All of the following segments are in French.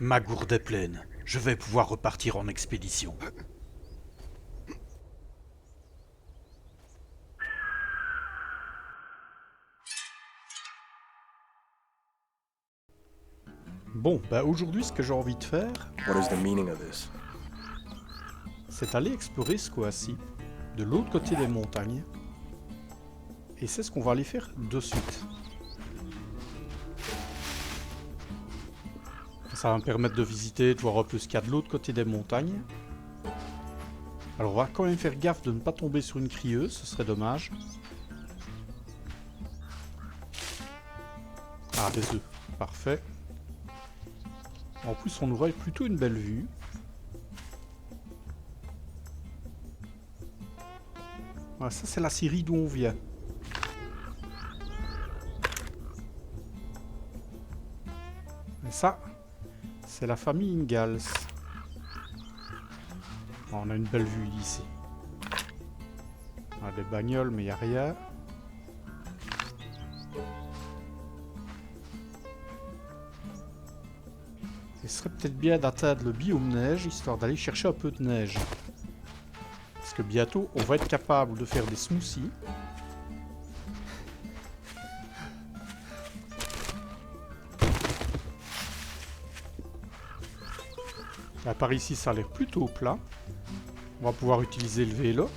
Ma gourde est pleine. Je vais pouvoir repartir en expédition. Bon, bah aujourd'hui, ce que j'ai envie de faire, What is the meaning of this? c'est aller explorer ce Coassi, de l'autre côté des montagnes. Et c'est ce qu'on va aller faire de suite. Ça va me permettre de visiter, de voir un peu ce qu'il y a de l'autre côté des montagnes. Alors on va quand même faire gaffe de ne pas tomber sur une crieuse, ce serait dommage. Ah, des œufs, parfait. En plus on aurait plutôt une belle vue. Ah, ça c'est la Syrie d'où on vient. Et ça, c'est la famille Ingalls. Oh, on a une belle vue d'ici. On a des bagnoles mais il n'y a rien. Il serait peut-être bien d'atteindre le biome neige, histoire d'aller chercher un peu de neige. Parce que bientôt, on va être capable de faire des smoothies. Là, par ici, ça a l'air plutôt plat. On va pouvoir utiliser le vélo.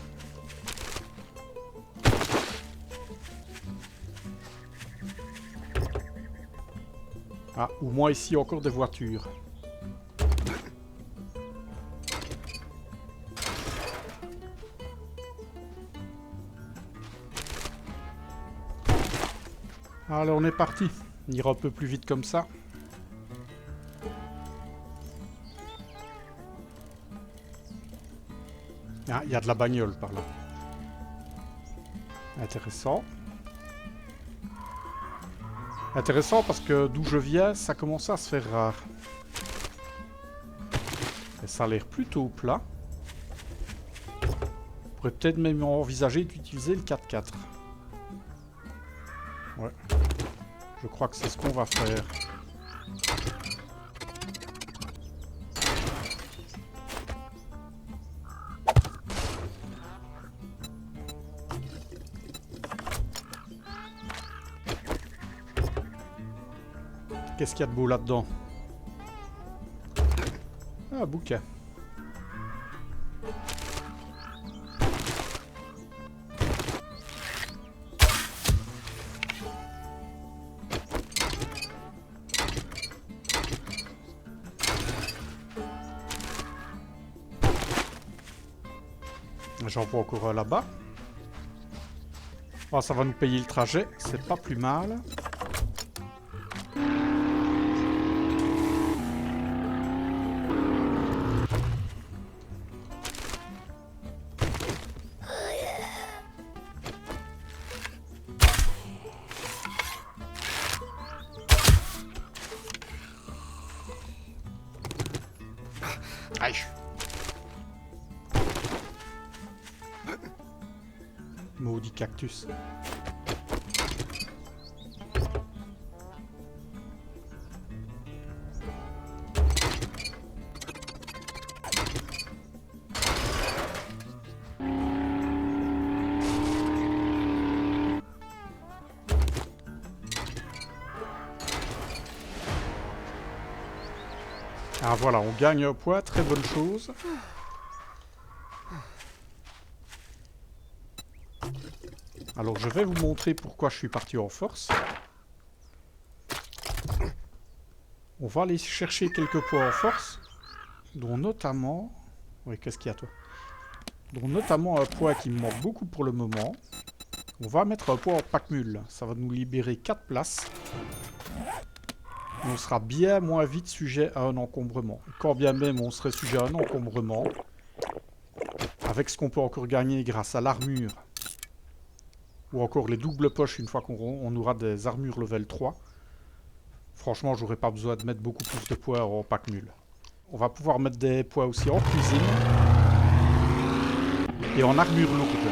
Ah, au moins ici, encore des voitures. Allez, on est parti. On ira un peu plus vite comme ça. Ah, il y a de la bagnole par là. Intéressant. Intéressant parce que d'où je viens, ça commence à se faire rare. Et ça a l'air plutôt plat. On pourrait peut-être même envisager d'utiliser le 4x4. Ouais. Je crois que c'est ce qu'on va faire. Qu'est-ce qu'il y a de beau là-dedans? Ah, bouquin. J'en vois encore un là-bas. Oh, ça va nous payer le trajet, c'est pas plus mal. Aïe. Maudit cactus. Ah voilà, on gagne un poids, très bonne chose. Alors je vais vous montrer pourquoi je suis parti en force. On va aller chercher quelques poids en force, dont notamment... Oui, qu'est-ce qu'il y a toi? Dont notamment un poids qui me manque beaucoup pour le moment. On va mettre un poids en pack mule, ça va nous libérer 4 places. On sera bien moins vite sujet à un encombrement. Quand bien même on serait sujet à un encombrement, avec ce qu'on peut encore gagner grâce à l'armure, ou encore les doubles poches une fois qu'on aura des armures level 3, franchement j'aurais pas besoin de mettre beaucoup plus de poids en pack mule. On va pouvoir mettre des poids aussi en cuisine et en armure lourde.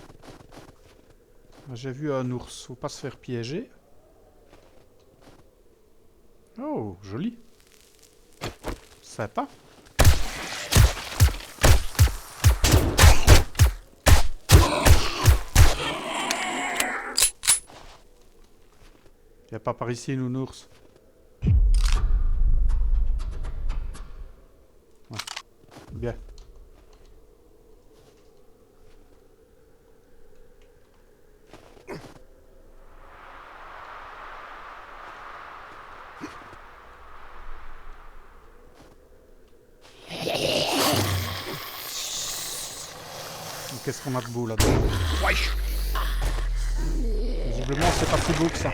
J'ai vu un ours, faut pas se faire piéger. Oh, joli. Sympa. Viens pas par ici, nounours. Ouais. Bien. Qu'est-ce qu'on a de beau là-dedans? Visiblement, c'est pas si beau que ça.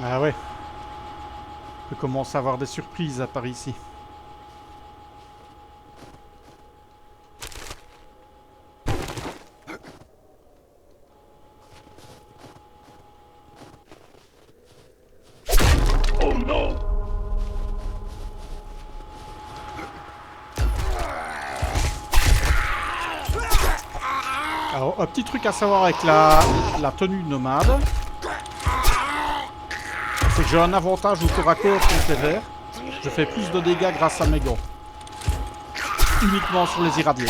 Ah ouais. On peut commencer à avoir des surprises à par ici. Oh non! Alors, un petit truc à savoir avec la tenue nomade, c'est que j'ai un avantage au tour à corps contre les vers. Je fais plus de dégâts grâce à mes gants. Uniquement sur les irradiés.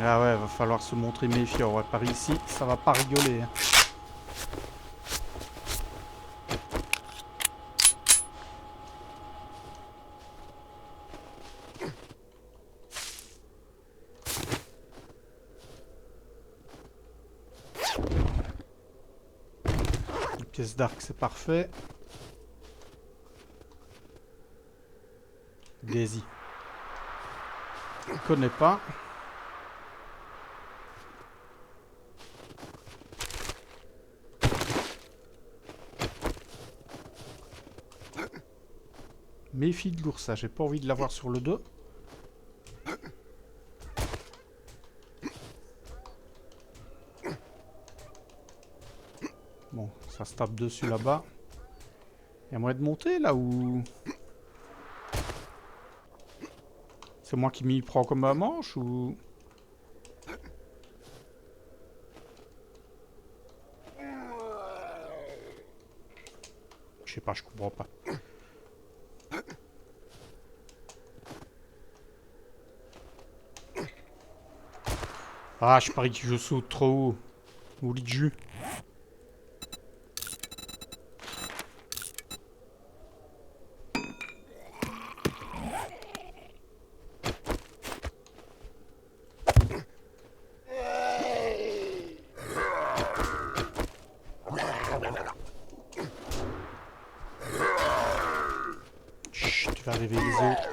Ah ouais, va falloir se montrer méfiant. Ouais, par ici, ça va pas rigoler. Hein. Une pièce d'arc, c'est parfait. Daisy. Je connais pas. Méfie de l'ours, j'ai pas envie de l'avoir sur le dos. Bon, ça se tape dessus là-bas. Il y a moyen de monter là ou... C'est moi qui m'y prends comme un manche ou... Je sais pas, je comprends pas. Ah, je parie que je saute trop haut. Au lit de jus. Chut, tu vas réveiller les autres.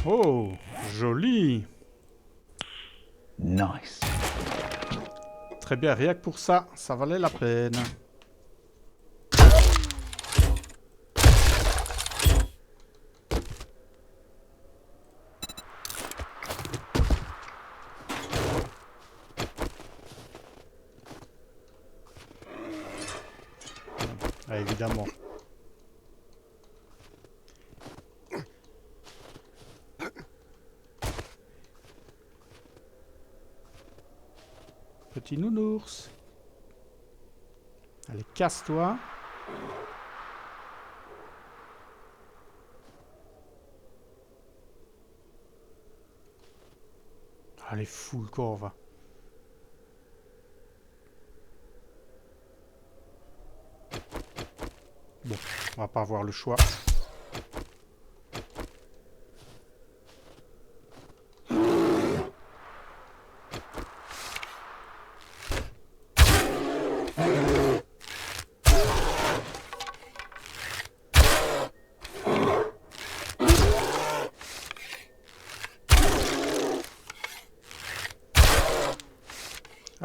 Oh, joli. Nice. Très bien, rien que pour ça, ça valait la peine. Ah, évidemment. petit nounours. Allez, casse-toi. Allez, fous le corps, va. Bon, on va pas avoir le choix.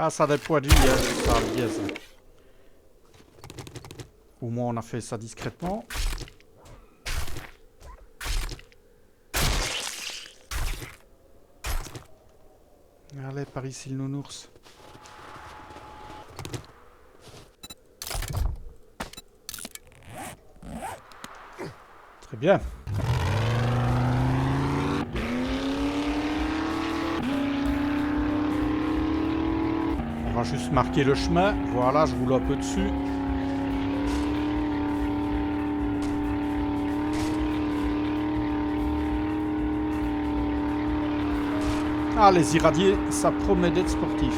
Ah, ça a des points de vie, hein, ça le biaise. Au moins, on a fait ça discrètement. Allez, par ici le nounours. Très bien. On va juste marquer le chemin. Voilà, je roule un peu dessus. Ah, les irradiés, ça promet d'être sportif.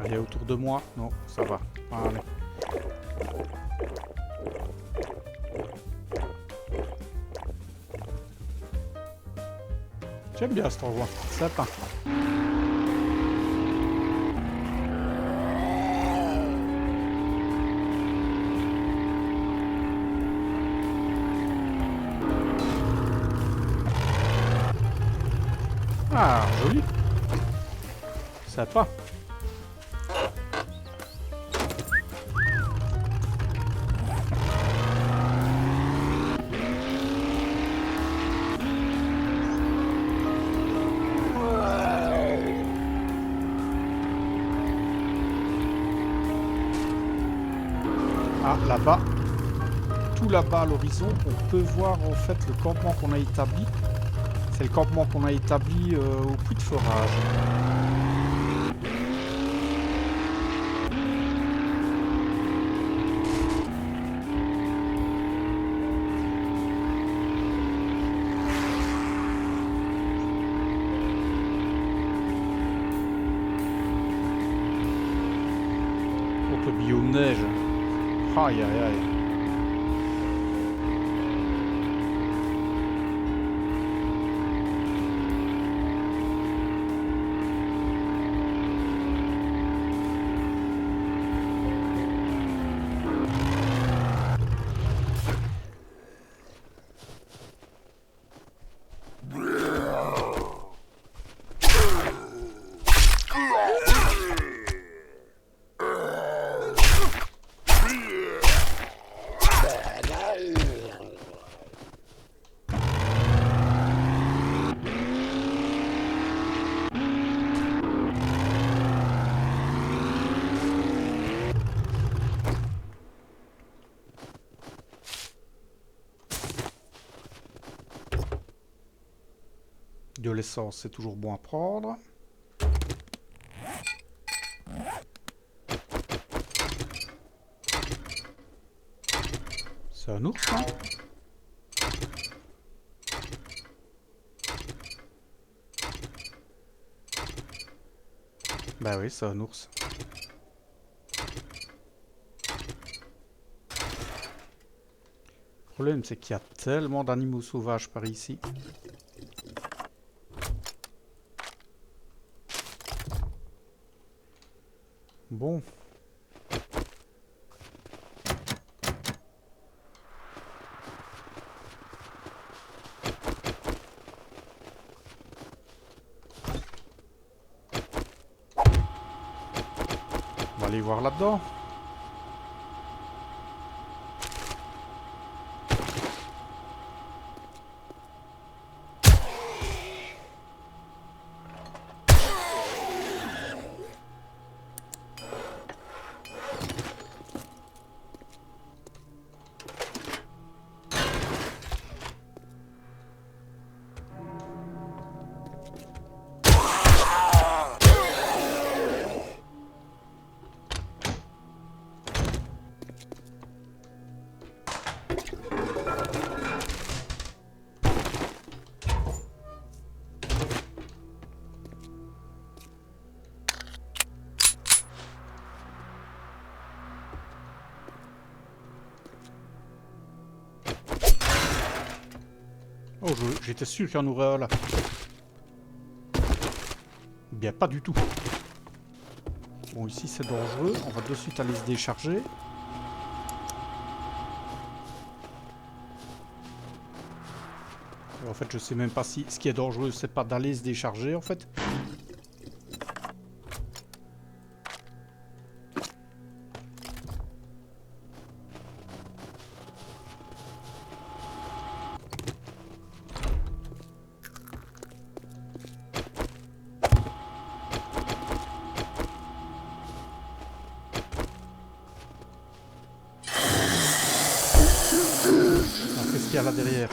Allez, autour de moi. Non, ça va. Allez. J'aime bien cet endroit. Sympa. Ah, joli. Sympa. Ah, là-bas. Tout là-bas à l'horizon, on peut voir en fait le campement qu'on a établi. C'est le campement qu'on a établi au puits de forage. Oh, le biome neige. Aïe aïe aïe. De l'essence, c'est toujours bon à prendre. C'est un ours, hein? Bah oui, c'est un ours. Le problème, c'est qu'il y a tellement d'animaux sauvages par ici. Bon. aller voir là-dedans. Oh, j'étais sûr qu'il y en aurait un là. Bien, pas du tout. Bon, ici c'est dangereux. On va de suite aller se décharger. En fait, je sais même pas si ce qui est dangereux, c'est pas d'aller se décharger en fait. Qu'est-ce qu'il y a là derrière?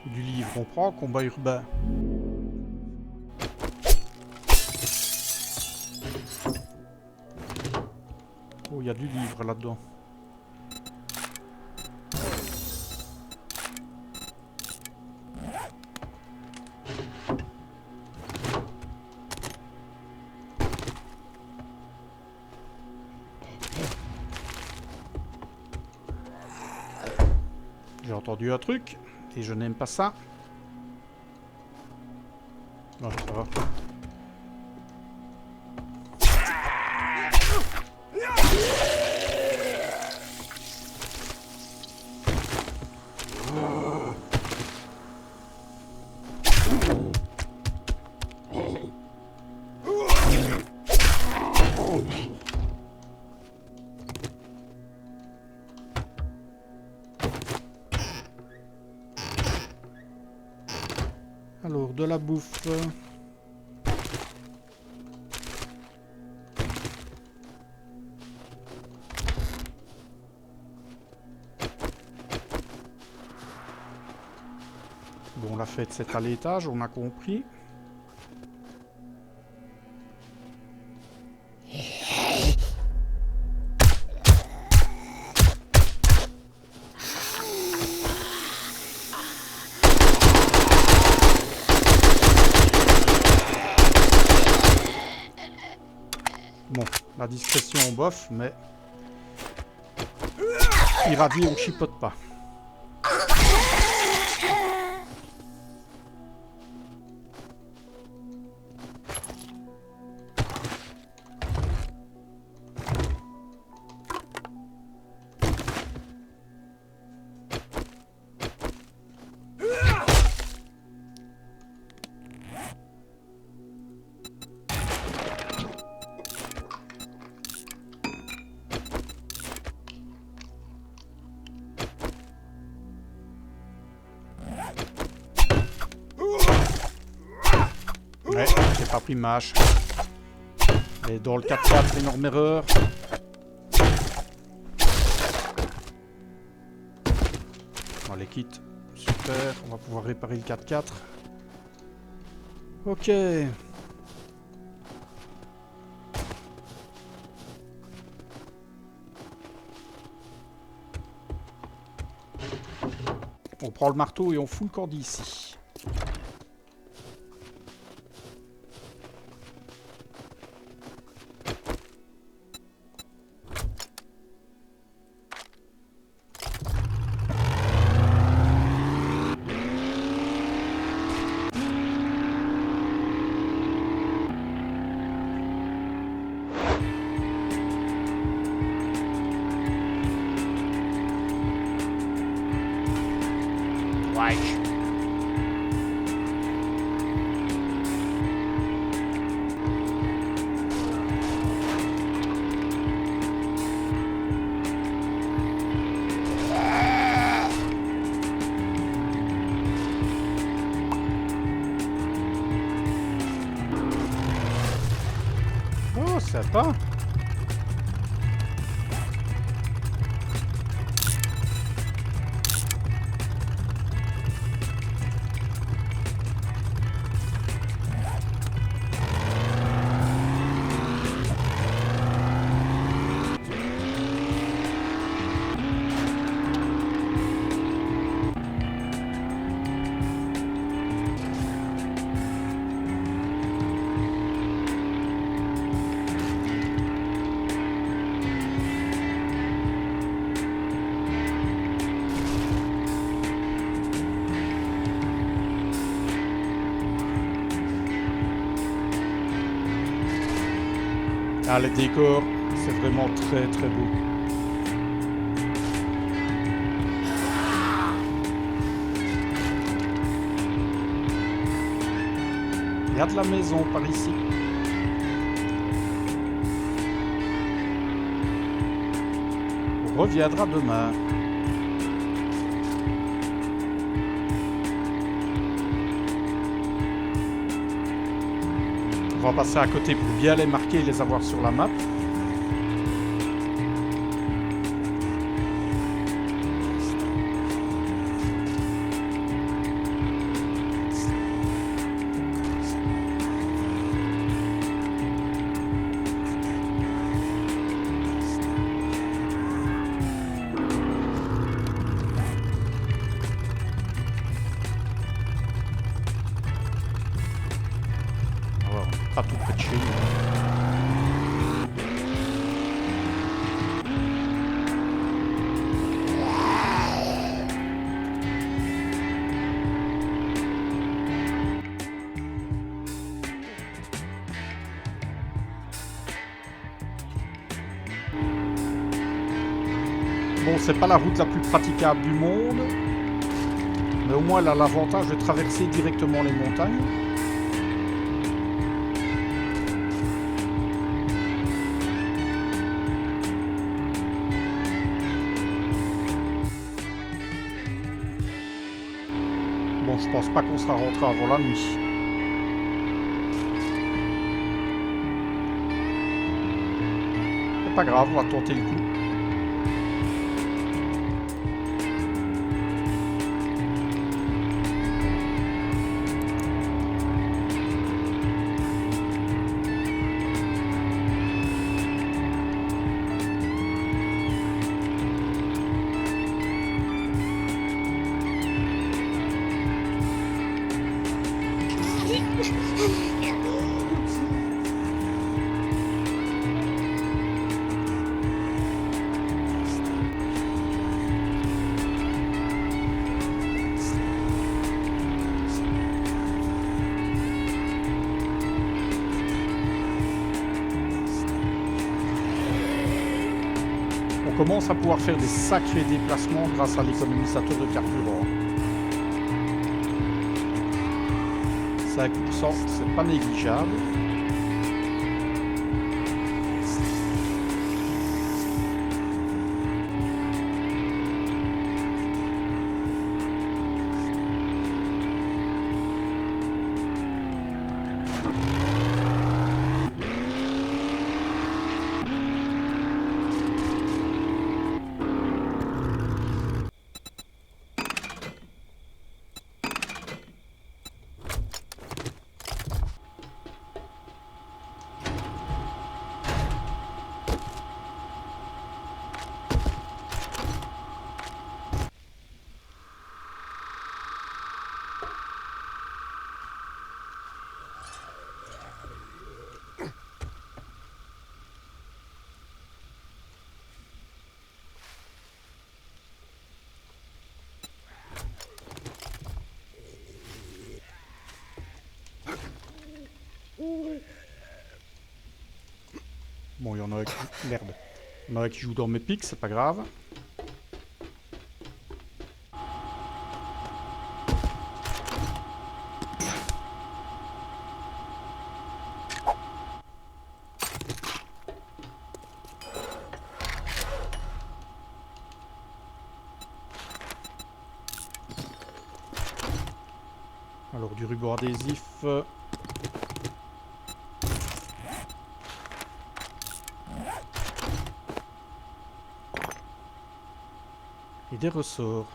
Du livre, on prend combat urbain. Oh, il y a du livre là-dedans. J'ai entendu un truc et je n'aime pas ça. Non, ça va. Alors, de la bouffe. Bon, la fête, c'est à l'étage, on a compris. Bon, la discrétion, bof, mais... irradié, on chipote pas. Ouais, j'ai pas pris ma hache. Et dans le 4x4, énorme erreur. On les quitte. Super, on va pouvoir réparer le 4x4. Ok. On prend le marteau et on fout le camp d'ici. Oh, sympa. Ah, les décors, c'est vraiment très très beau. Regarde la maison par ici. On reviendra demain. On va passer à côté pour bien les marquer et les avoir sur la map. Pas tout près de chez nous. Bon, c'est pas la route la plus praticable du monde, mais au moins elle a l'avantage de traverser directement les montagnes. Bon, je pense pas qu'on sera rentré avant la nuit. C'est pas grave, on va tenter le coup. On commence à pouvoir faire des sacrés déplacements grâce à l'économisateur de carburant. 5%, c'est pas négligeable. Bon, il y en a qui... Merde. Il y en a qui jouent dans mes pics, c'est pas grave. Alors, du ruban adhésif... Et des ressorts.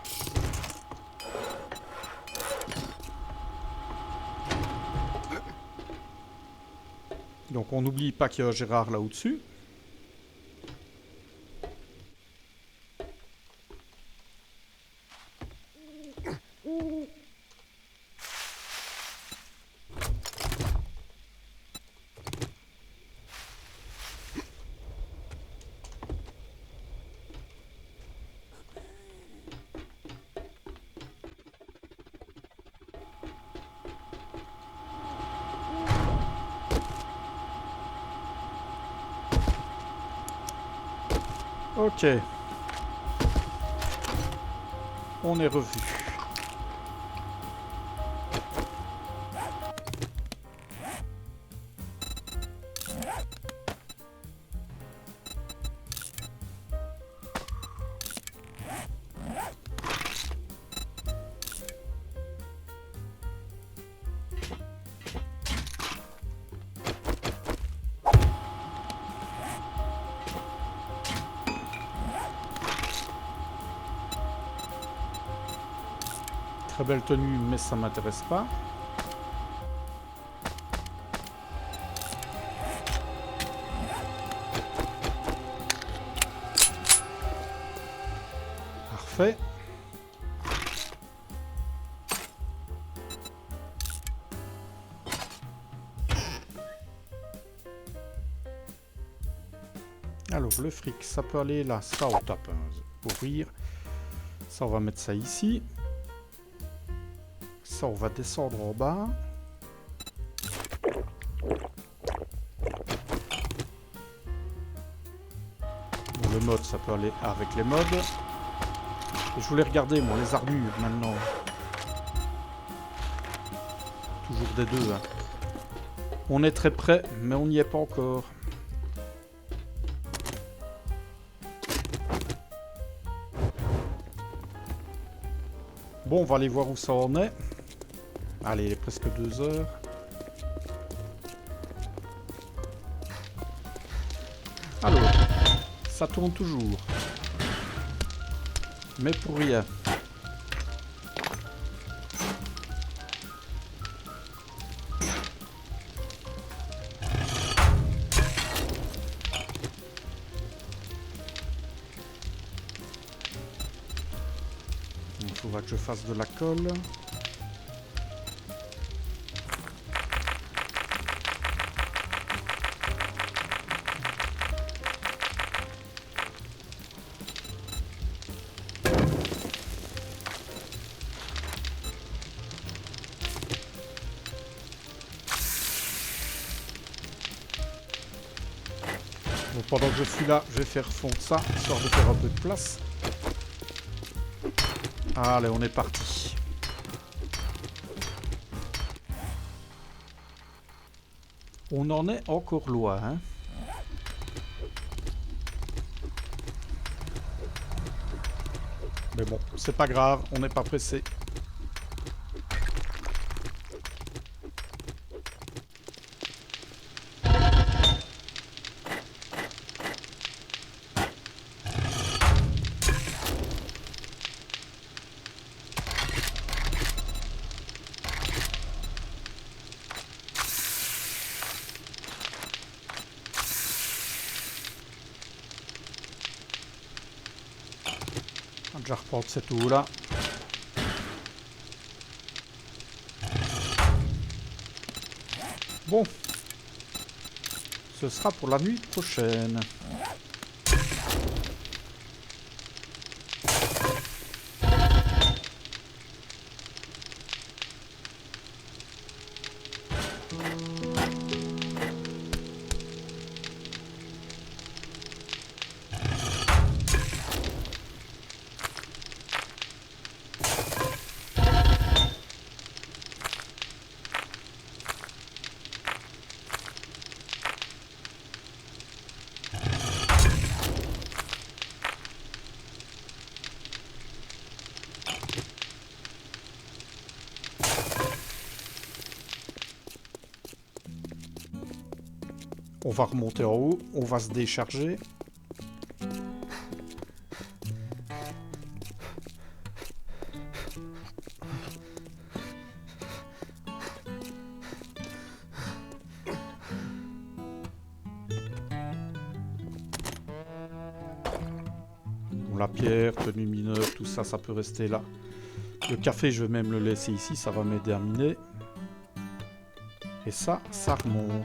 Donc on n'oublie pas qu'il y a Gérard là au-dessus. Ok. On est revu. Très belle tenue, mais ça m'intéresse pas. Parfait. Alors, le fric, ça peut aller là. Ça, on tape. Ouvrir. Ça, on va mettre ça ici. Ça, on va descendre en bas. Bon, le mode, ça peut aller avec les modes. Et je voulais regarder, moi, les armures, maintenant. Toujours des deux, hein. On est très près, mais on n'y est pas encore. Bon, on va aller voir où ça en est. Allez, il est presque 2 heures. Alors, ça tourne toujours. Mais pour rien. Il faudra que je fasse de la colle. Bon, pendant que je suis là, je vais faire fondre ça, histoire de faire un peu de place. Allez, on est parti. On en est encore loin, hein. Mais bon, c'est pas grave, on n'est pas pressé. On va déjà reprendre cette eau là. Bon. Ce sera pour la nuit prochaine. On va remonter en haut, on va se décharger. Bon, la pierre, tenue mineure, tout ça, ça peut rester là. Le café, je vais même le laisser ici, ça va m'aider à miner. Et ça, ça remonte.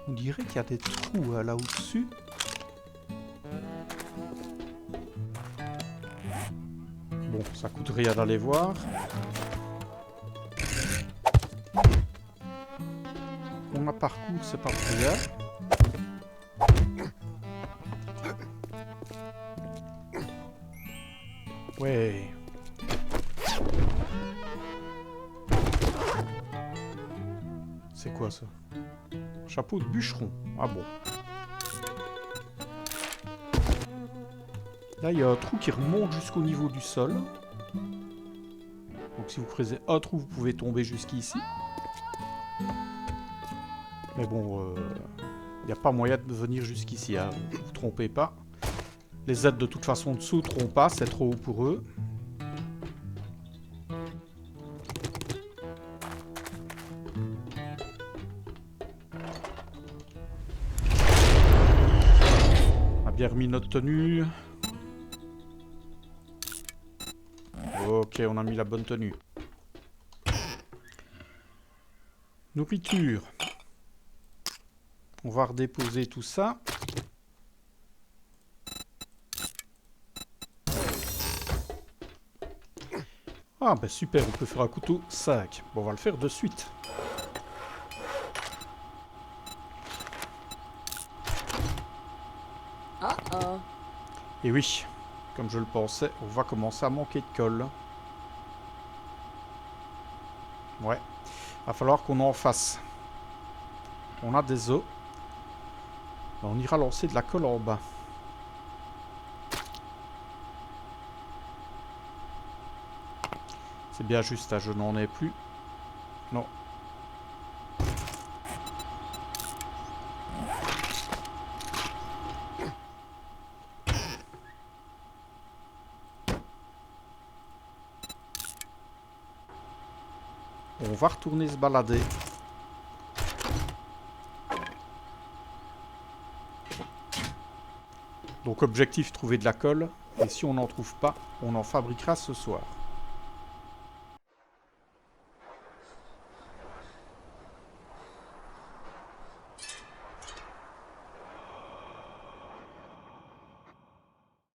On dirait qu'il y a des trous là au-dessus. Bon, ça coûte rien d'aller voir. On a parcours, c'est pas très grave. Ouais. C'est quoi ça? Chapeau de bûcheron. Ah bon. Là, il y a un trou qui remonte jusqu'au niveau du sol. Donc si vous creusez un trou, vous pouvez tomber jusqu'ici. Mais bon, il n'y a pas moyen de venir jusqu'ici. Hein. Ne vous trompez pas. Les aides de toute façon ne sauteront pas, c'est trop haut pour eux. On a bien remis notre tenue. Ok, on a mis la bonne tenue. Nourriture. On va redéposer tout ça. Ah ben super, on peut faire un couteau 5. Bon, on va le faire de suite. Et oui, comme je le pensais, on va commencer à manquer de colle. Ouais, va falloir qu'on en fasse. On a des os. On ira lancer de la colle en bas. C'est bien juste, je n'en ai plus. Non. On va retourner se balader. Donc objectif, trouver de la colle. Et si on n'en trouve pas, on en fabriquera ce soir.